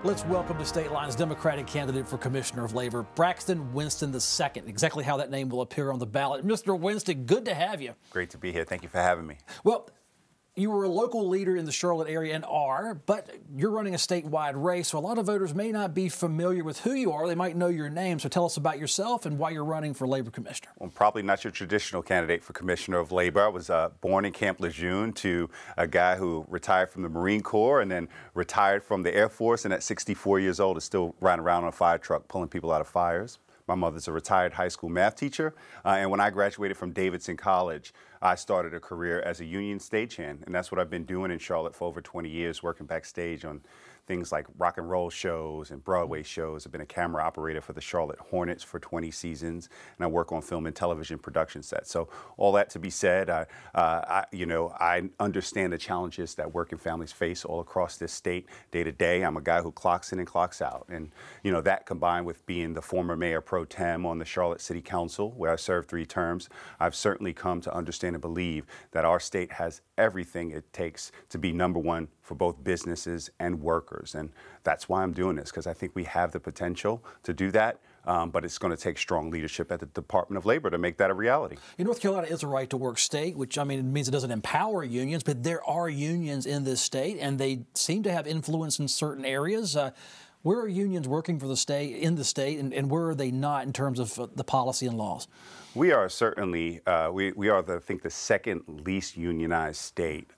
Let's welcome to State Line's Democratic candidate for Commissioner of Labor, Braxton Winston II. Exactly how that name will appear on the ballot. Mr. Winston, good to have you. Great to be here. Thank you for having me. Well, you were a local leader in the Charlotte area and are, but you're running a statewide race, so a lot of voters may not be familiar with who you are. They might know your name. So tell us about yourself and why you're running for Labor Commissioner. Well, I'm probably not your traditional candidate for Commissioner of Labor. I was born in Camp Lejeune to a guy who retired from the Marine Corps and then retired from the Air Force, and at 64 years old is still riding around on a fire truck pulling people out of fires. My mother's a retired high school math teacher, and when I graduated from Davidson College, I started a career as a union stagehand, and that's what I've been doing in Charlotte for over 20 years, working backstage on things like rock and roll shows and Broadway shows. I've been a camera operator for the Charlotte Hornets for 20 seasons, and I work on film and television production sets. So all that to be said, I understand the challenges that working families face all across this state day to day. I'm a guy who clocks in and clocks out, and that combined with being the former mayor pro tem on the Charlotte City Council, where I served 3 terms, I've certainly come to understand and believe that our state has everything it takes to be #1 for both businesses and workers. And that's why I'm doing this, because I think we have the potential to do that, but it's going to take strong leadership at the Department of Labor to make that a reality. North Carolina is a right-to-work state, which, it means it doesn't empower unions, but there are unions in this state, and they seem to have influence in certain areas. Where are unions working for the state, and where are they not in terms of the policy and laws? We are certainly, we are, I think, the second least unionized state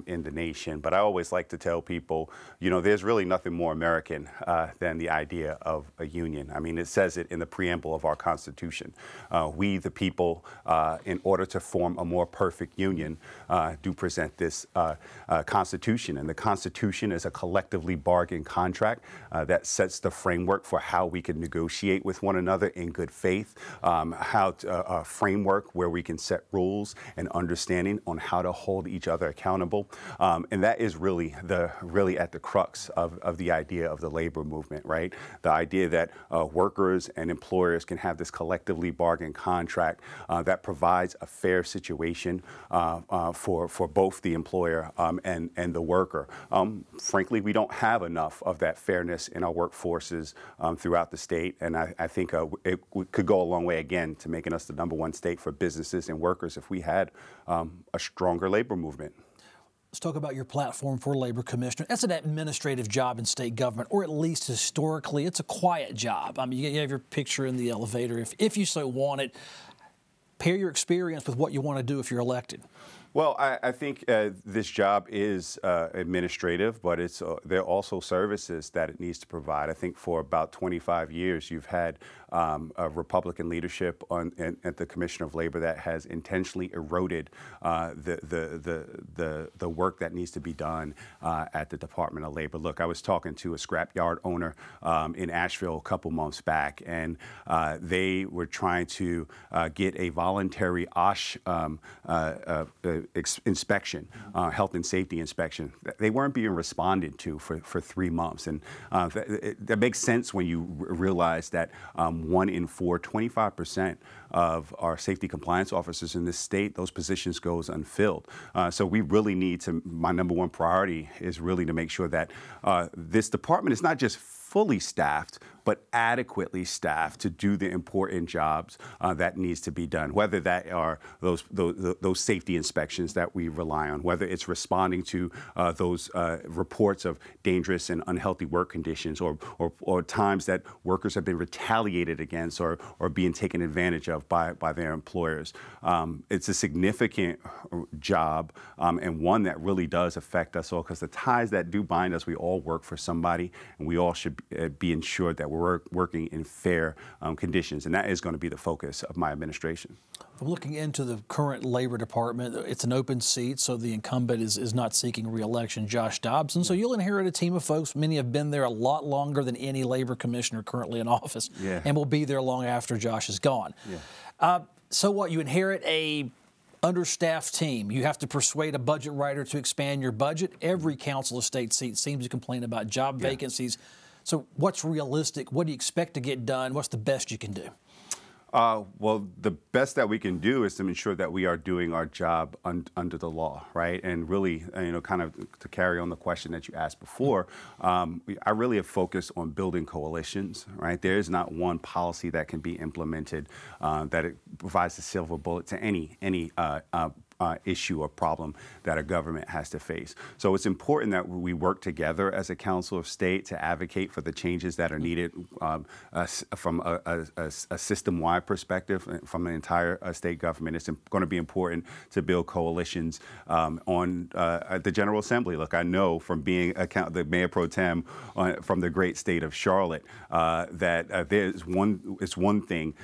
in the nation. But I always like to tell people, there's really nothing more American than the idea of a union. It says it in the preamble of our Constitution. We, the people, in order to form a more perfect union, do present this Constitution. And the Constitution is a collectively bargained contract that sets the framework for how we can negotiate with one another in good faith, a framework where we can set rules and understanding on how to hold each other accountable. And that is really at the crux of the idea of the labor movement, right? The idea that workers and employers can have this collectively bargained contract that provides a fair situation for both the employer and the worker. Frankly, we don't have enough of that fairness in our workforces throughout the state, and I think it could go a long way again to making us the #1 state for businesses and workers if we had a stronger labor movement. Let's talk about your platform for Labor Commissioner. That's an administrative job in state government, or at least historically, it's a quiet job. You have your picture in the elevator if you so want it. Pair your experience with what you want to do if you're elected. Well, I think this job is administrative, but there are also services that it needs to provide. I think for about 25 years, you've had a Republican leadership at the Commissioner of Labor that has intentionally eroded the work that needs to be done at the Department of Labor. Look, I was talking to a scrapyard owner in Asheville a couple months back, and they were trying to get a voluntary OSH inspection, health and safety inspection. They weren't being responded to for 3 months. And that makes sense when you realize that 1 in 4, 25% of our safety compliance officers in this state, those positions goes unfilled. So we really need to, my #1 priority is really to make sure that this department is not just fully staffed, but adequately staffed to do the important jobs that needs to be done, whether that are those safety inspections that we rely on, whether it's responding to those reports of dangerous and unhealthy work conditions, or times that workers have been retaliated against or being taken advantage of by their employers. It's a significant job and one that really does affect us all, because the ties that do bind us, we all work for somebody, and we all should be ensured that we're working in fair conditions, and that is going to be the focus of my administration. I'm looking into the current Labor Department. It's an open seat, so the incumbent is not seeking re-election, Josh Dobson. So you'll inherit a team of folks. Many have been there a lot longer than any Labor Commissioner currently in office, and will be there long after Josh is gone. So what, you inherit a understaffed team. You have to persuade a budget writer to expand your budget. Every council of state seat seems to complain about job vacancies. So what's realistic? What do you expect to get done? What's the best you can do? Well, the best that we can do is to ensure that we are doing our job under the law, right? And really, kind of to carry on the question that you asked before, I really have focused on building coalitions, right? There is not one policy that can be implemented that it provides a silver bullet to any issue or problem that a government has to face. So it's important that we work together as a Council of State to advocate for the changes that are needed from a system-wide perspective, from the entire state government. It's going to be important to build coalitions on the General Assembly. Look, I know from being the Mayor Pro Tem from the great state of Charlotte that it's one thing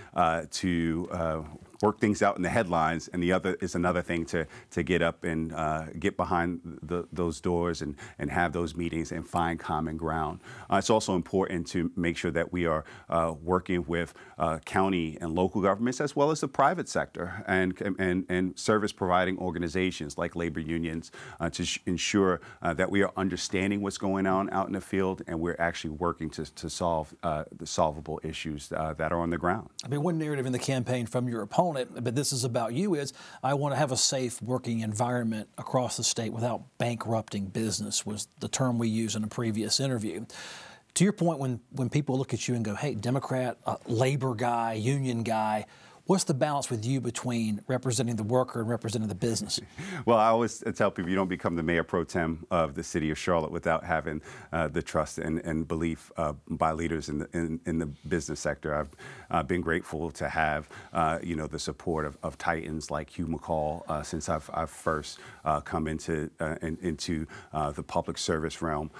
to work things out in the headlines, and the other is another thing to get up and get behind those doors and have those meetings and find common ground. It's also important to make sure that we are working with county and local governments as well as the private sector and service providing organizations like labor unions to ensure that we are understanding what's going on out in the field, and we're actually working to solve the solvable issues that are on the ground. I mean, one narrative in the campaign from your opponent, but this is about you, is I want to have a safe working environment across the state without bankrupting business, was the term we used in a previous interview. To your point, when people look at you and go, hey, Democrat, labor guy, union guy, what's the balance with you between representing the worker and representing the business? Well, I always tell people you don't become the Mayor Pro Tem of the city of Charlotte without having the trust and belief by leaders in the business sector. I've been grateful to have the support of titans like Hugh McCall since I've first come into the public service realm.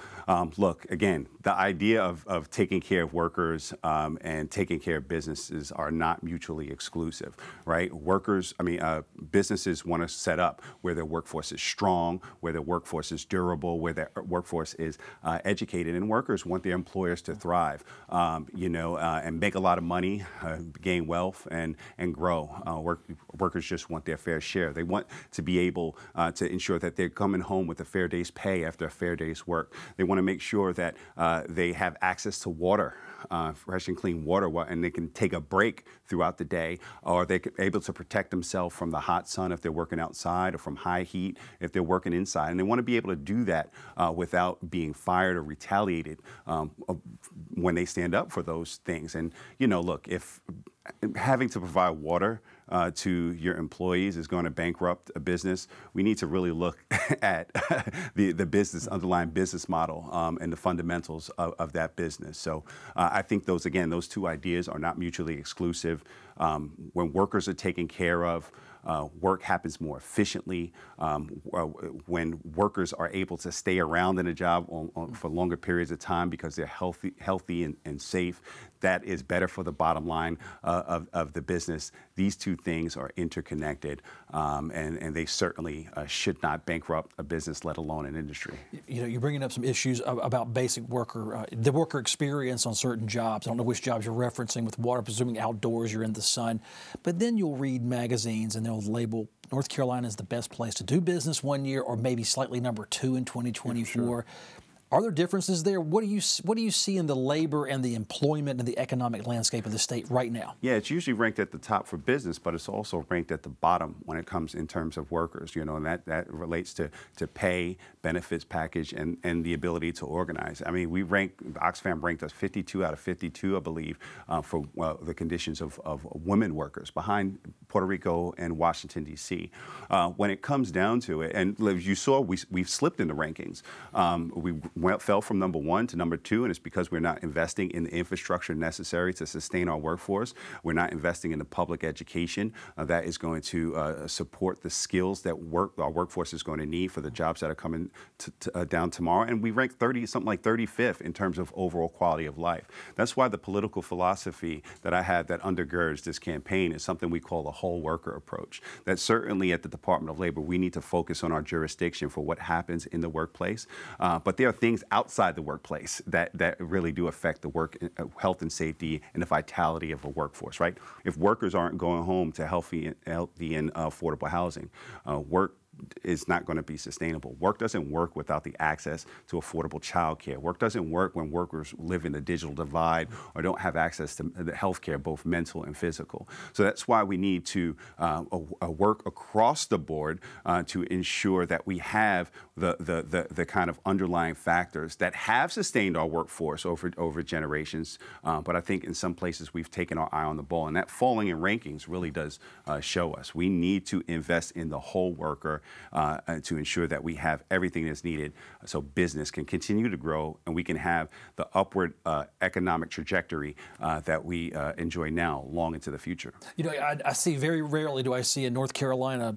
Look, again, the idea of taking care of workers and taking care of businesses are not mutually exclusive. Right? Businesses want to set up where their workforce is strong, where their workforce is durable, where their workforce is educated, and workers want their employers to thrive, and make a lot of money, gain wealth, and grow. Workers just want their fair share. They want to be able to ensure that they're coming home with a fair day's pay after a fair day's work. They want to make sure that they have access to water, fresh and clean water, and they can take a break throughout the day, or they're able to protect themselves from the hot sun if they're working outside, or from high heat if they're working inside. And they want to be able to do that without being fired or retaliated when they stand up for those things. And, look, if having to provide water to your employees is going to bankrupt a business, we need to really look at the underlying business model and the fundamentals of that business. So I think those two ideas are not mutually exclusive. When workers are taken care of, work happens more efficiently. When workers are able to stay around in a job for longer periods of time because they're healthy and safe, that is better for the bottom line of the business. These two things are interconnected, and they certainly should not bankrupt a business, let alone an industry. You're bringing up some issues about basic the worker experience on certain jobs. I don't know which jobs you're referencing with water, presuming outdoors, you're in the sun. But then you'll read magazines and they'll label North Carolina as the best place to do business one year, or maybe slightly number 2 in 2024. Sure. Are there differences there? What do you see in the labor and the employment and the economic landscape of the state right now? Yeah, it's usually ranked at the top for business, but it's also ranked at the bottom when it comes in terms of workers, and that relates to pay, benefits package, and the ability to organize. I mean, Oxfam ranked us 52 out of 52, I believe, for the conditions of women workers, behind Puerto Rico and Washington, D.C. When it comes down to it, and as you saw, we've slipped in the rankings. We fell from number 1 to number 2, and it's because we're not investing in the infrastructure necessary to sustain our workforce. We're not investing in the public education that is going to support the skills that our workforce is going to need for the jobs that are coming down tomorrow. And we rank something like 35th in terms of overall quality of life. That's why the political philosophy that I have that undergirds this campaign is something we call a whole worker approach. That certainly at the Department of Labor, we need to focus on our jurisdiction for what happens in the workplace. But there are things outside the workplace that really do affect the work health and safety and the vitality of a workforce, right? If workers aren't going home to healthy and affordable housing, is not going to be sustainable. Work doesn't work without the access to affordable child care. Work doesn't work when workers live in the digital divide or don't have access to the health care, both mental and physical. So that's why we need to work across the board to ensure that we have the kind of underlying factors that have sustained our workforce over generations. But I think in some places we've taken our eye on the ball, and that falling in rankings really does show us. We need to invest in the whole worker to ensure that we have everything that's needed so business can continue to grow and we can have the upward economic trajectory that we enjoy now long into the future. You know, I see very rarely do I see in North Carolina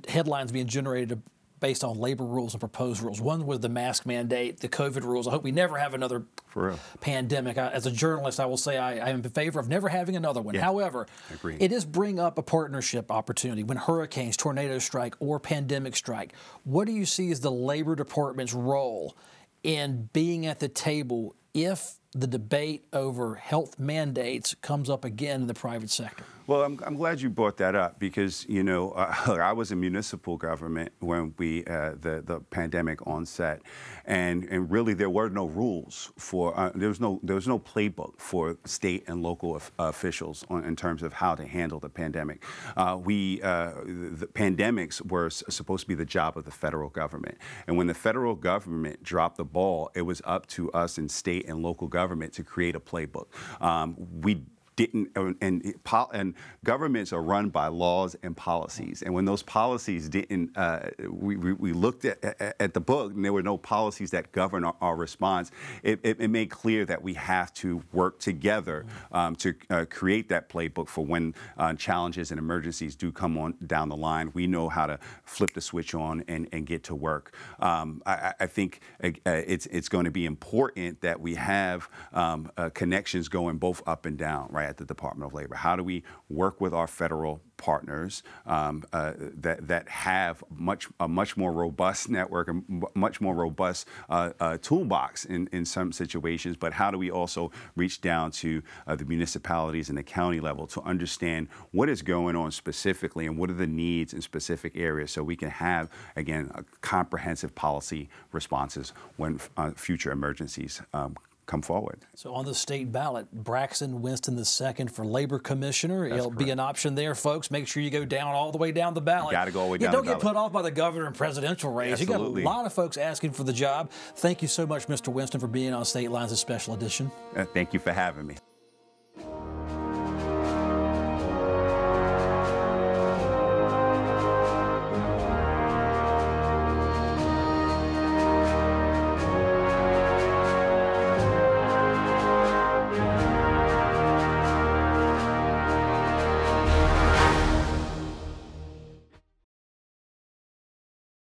headlines being generated based on labor rules and proposed rules. One was the mask mandate, the COVID rules. I hope we never have another pandemic. As a journalist, I will say I am in favor of never having another one. Yeah. However, it does bring up a partnership opportunity when hurricanes, tornadoes strike, or pandemic strike. What do you see as the Labor Department's role in being at the table if the debate over health mandates comes up again in the private sector? Well, I'm glad you brought that up because, you know, I was in municipal government when the pandemic onset, and really there were no rules for there was no playbook for state and local officials in terms of how to handle the pandemic. The pandemics were supposed to be the job of the federal government, and when the federal government dropped the ball, it was up to us in state and local government to create a playbook. We didn't, and governments are run by laws and policies. And when those policies didn't, we looked at the book, and there were no policies that govern our response. It made clear that we have to work together to create that playbook for when challenges and emergencies do come on down the line. We know how to flip the switch on and get to work. I think it's going to be important that we have connections going both up and down, right, at the Department of Labor. How do we work with our federal partners that have a much more robust network, a much more robust toolbox in some situations, but how do we also reach down to the municipalities and the county level to understand what is going on specifically and what are the needs in specific areas so we can have, again, comprehensive policy responses when future emergencies come forward. So on the state ballot, Braxton Winston II for Labor Commissioner. It'll be an option there, folks. Make sure you go down all the way down the ballot. You got to go all the way down the ballot. Don't get put off by the governor and presidential race. Absolutely. You got a lot of folks asking for the job. Thank you so much, Mr. Winston, for being on State Lines' Special Edition. Thank you for having me.